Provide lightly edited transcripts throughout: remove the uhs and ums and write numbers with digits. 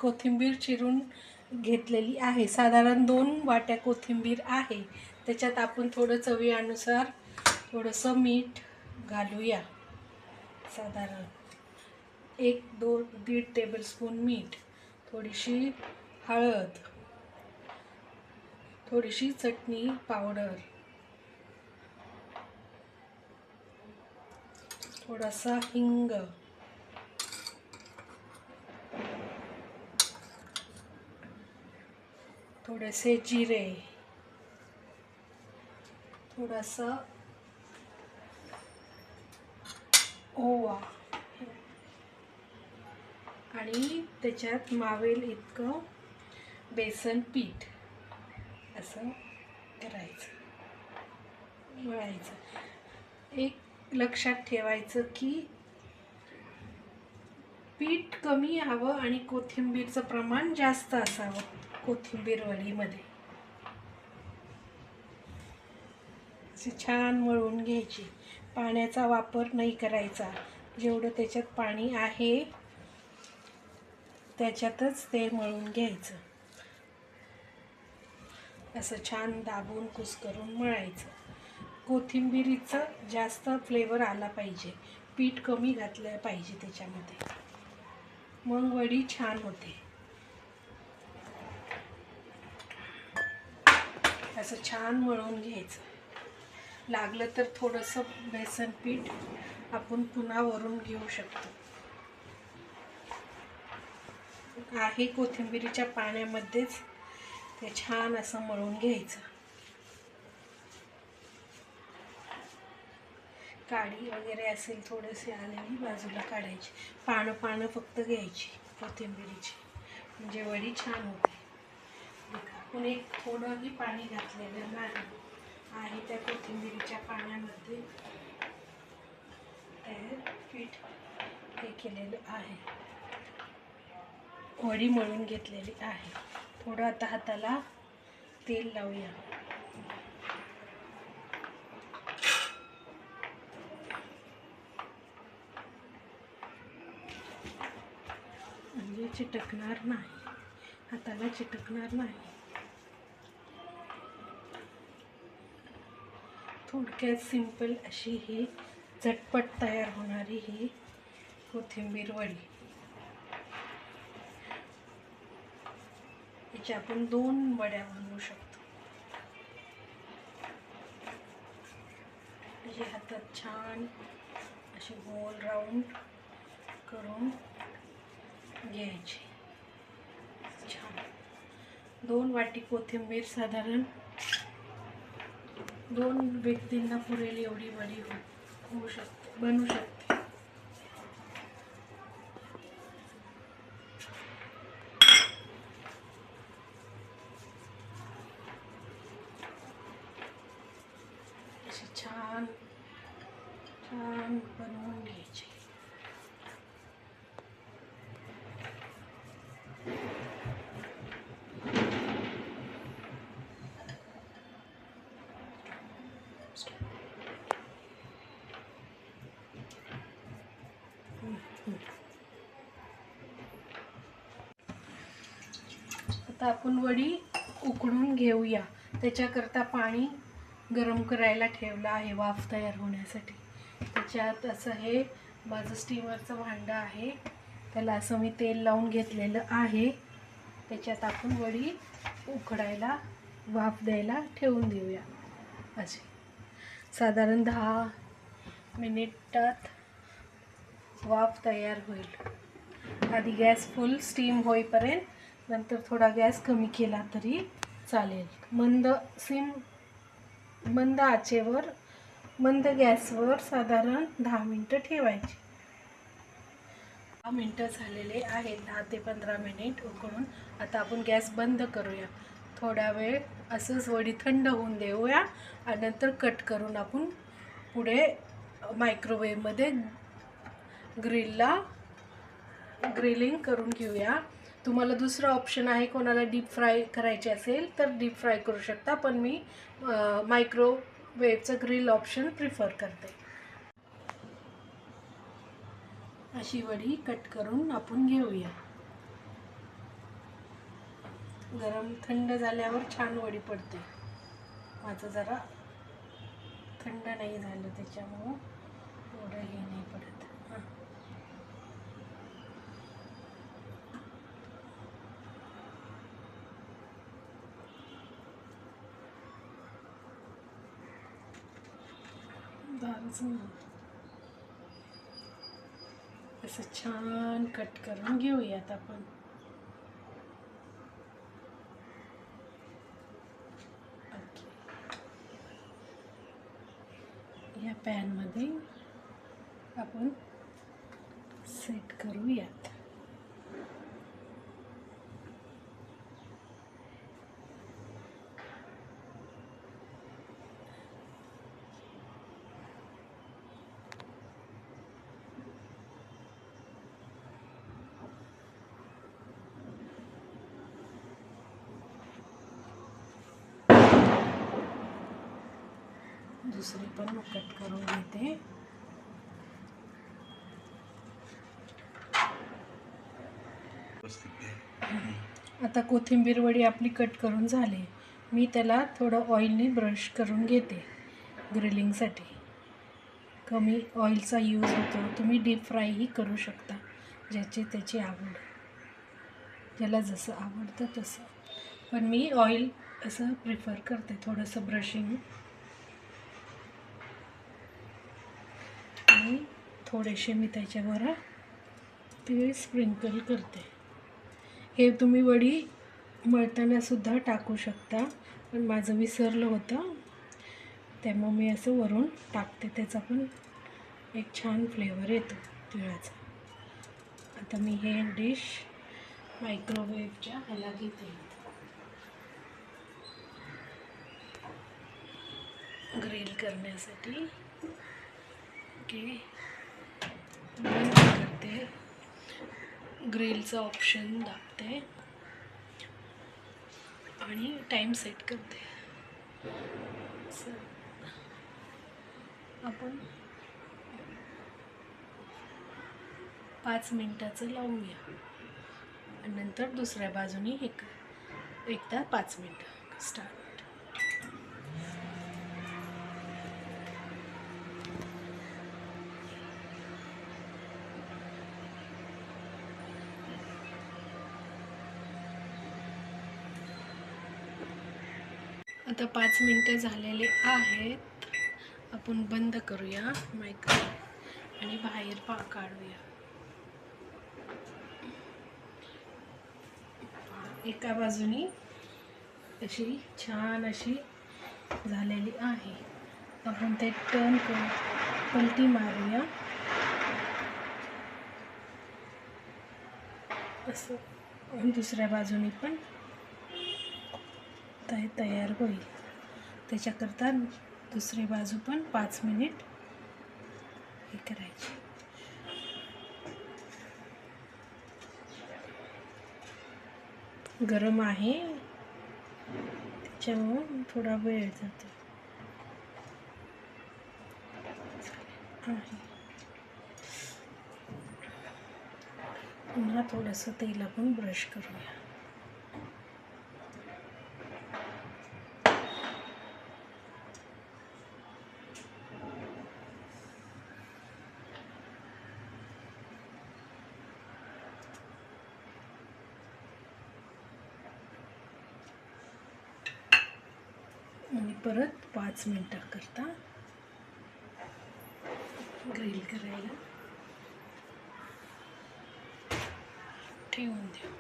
कोथिंबीर चिरून घेतलेली आहे. साधारण 2 वाट्या कोथिंबीर आहे. त्याच्यात आपण थोडं चवीनुसार थोडंसं मीठ घालूया. साधारण 1-2-1.5 टेबलस्पून मीठ, थोडीशी हळद, थोडीशी चटणी पावडर, थोडासा हिंग, थोडेसे जिरे, थोडासा ओवा आणि त्याच्यात मावेल इतकं बेसन पीठ असं करायचं, मळायचं. एक लक्षात ठेवायचं की पीठ कमी हवं आणि कोथिंबीरचं प्रमाण जास्त असावं. कोथिंबीर वडीमध्ये अशी छान मळून घ्यायची. पाण्याचा वापर नाही करायचा. जेवढं त्याच्यात पाणी आहे त्याच्यातच ते मळून घ्यायचं. असं छान दाबून कुस्करून मळायचं. कोथिंबीरीचा जास्त फ्लेवर आला पाहिजे, पीठ कमी घातलं पाहिजे त्याच्यामध्ये, मग वडी छान होते. असं छान मळून घ्यायचं. लागलं तर थोडंसं बेसन पीठ आपण पुन्हा वरून घेऊ शकतो. आहे कोथिंबीरीच्या पाण्यामध्येच ते छान असं मळून घ्यायचं. काडी वगैरे असेल थोडेसे आलेली बाजूला काढायची. पानं फक्त घ्यायची कोथिंबीरीची, म्हणजे वडी छान होते. आपण एक थोडंही पाणी घातलेलं नाही आहे त्या कोथिंबीरीच्या पाण्यामध्ये ते पीठ हे केलेलं आहे. वडी मळून घेतलेली आहे. थोडं आता हाताला तेल लावूया. म्हणजे चिटकणार नाही, हाताला चिटकणार नाही. थोडक्यात सिंपल अशी ही झटपट तयार होणारी ही कोथिंबीर वडी. याच्या आपण 2 वड्या बनवू शकतो. म्हणजे हातात छान अशी गोल राऊंड करून घ्यायची. छान 2 वाटी कोथिंबीर साधारण 2 व्यक्तींना पुरेल एवढी वडी होऊ शकते, बनवू शकते. अशी छान छान बनवून घ्यायची. आता आपण वडी उकळून घेऊया. त्याच्याकरता पाणी गरम करायला ठेवलं आहे वाफ तयार होण्यासाठी. त्याच्यात असं हे माझं स्टीमरचं भांडं आहे, त्याला असं मी तेल लावून घेतलेलं आहे. त्याच्यात आपण वडी उकडायला वाफ द्यायला ठेवून देऊया. अशी साधारण 10 मिनिटात वाफ तयार होईल. आधी गॅस फुल स्टीम होईपर्यंत, नंतर थोडा गॅस कमी केला तरी चालेल. मंद आचेवर, मंद गॅसवर साधारण 10 मिनिटं ठेवायची. 10 मिनिटं झालेले आहेत, 10 ते 15 मिनिट उकळून. आता आपण गॅस बंद करूया. थोडा वेळ असंच वडी थंड होऊन देऊया आणि नंतर कट करून आपण पुढे मायक्रोवेव्हमध्ये ग्रिलिंग करून घेऊया. तुम्हाला दुसरा ऑप्शन आहे, कोणाला डीप फ्राय करायचे असेल तर डीप फ्राय करू शकता, पण मी मायक्रोवेव्हचं ग्रिल ऑप्शन प्रिफर करते. अशी वडी कट करून आपण घेऊया. गरम थंड झाल्यावर छान वडी पडते. माझं जरा थंड नाही झालं त्याच्यामुळं एवढं हे नाही पडत. हां, असं छान कट करून घेऊयात आपण. या पॅनमध्ये आपण सेट करूयात. दुसरी पण कट करून घेते. आता कोथिंबीर वडी आपली कट करून झाली. मी त्याला थोडं ऑइलनी ब्रश करून घेते ग्रिलिंगसाठी. कमी ऑइलचा यूज होतो. तुम्ही डीप फ्रायही करू शकता, ज्याची त्याची आवड, ज्याला जसं आवडतं तसं. पण मी ऑइल असं प्रिफर करते, थोडंसं ब्रशिंग आणि थोडेसे मी त्याच्यावर ते स्प्रिंकल करते. हे तुम्ही वडी मळताना सुद्धा टाकू शकता, पण माझं विसरलं होतं त्यामुळे मी असं वरून टाकते. त्याचा पण एक छान फ्लेवर येतो तिळाचा. आता मी हे डिश मायक्रोवेव्हच्या ह्याला घेते, ग्रिल करण्यासाठी. ओके, बंद करते, ग्रिलचं ऑप्शन दाबते आणि टाईम सेट करते. आपण 5 मिनिटाचं लावूया आणि नंतर दुसऱ्या बाजूनी एकदा 5 मिनिटं स्टार्ट. आता 5 मिनिटं झालेले आहेत. आपण बंद करूया मायक्रोवेव्ह आणि बाहेर काढूया. एका बाजूनी अशी छान अशी झालेली आहे. आपण ते टर्न करून पलटी मारूया असं, आणि दुसऱ्या बाजूनी पण तयार होईल. त्याच्याकरता दुसरी बाजू पण 5 मिनिट हे करायची. गरम आहे त्याच्यामुळं थोडा वेळ जातो. पुन्हा थोडंसं तेल आपण ब्रश करूया. आणि परत 5 मिनिटं करता ग्रिल करायला ठेवून देऊ.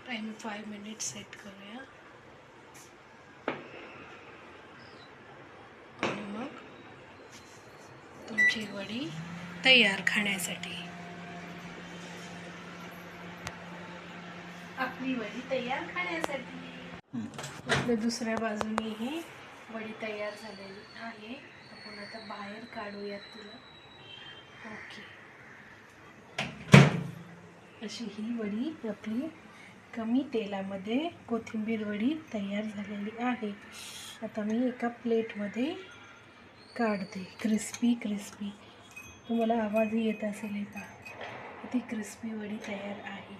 टाइम 5 मिनिट सेट करूया आणि मग तुमची वडी तयार खाण्यासाठी. आपली वडी तयार खाण्यासाठी. आपल्या दुसऱ्या बाजूने ही वडी तयार झालेली आहे. आपण आता बाहेर काढूयात तिला. ओके, अशी ही वडी आपली कमी तेलामध्ये कोथिंबीर वडी तयार झालेली आहे. आता मी एका प्लेटमध्ये काढते. क्रिस्पी तुम्हाला आवाजही येत असेल. हे पहा किती क्रिस्पी वडी तयार आहे.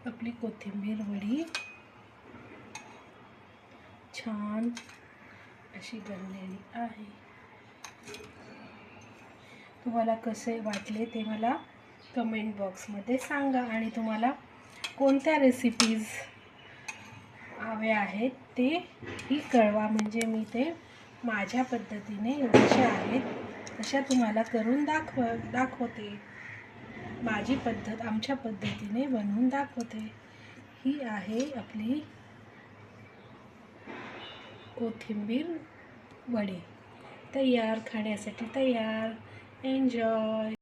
आपली कोथिंबीर वडी छान अशी बनलेली आहे. तुम्हाला कसे वाटले ते मला कमेंट बॉक्समध्ये सांगा आणि तुम्हाला कोणत्या रेसिपीज हव्या आहेत ते ही कळवा, म्हणजे मी ते माझ्या पद्धतीने जशा आहेत तशा तुम्हाला करून दाखवते. माझी पद्धत आमच्या पद्धतीने बनवून दाखवते. ही आहे आपली कोथिंबीर वडे तयार, खाण्यासाठी तयार. एन्जॉय.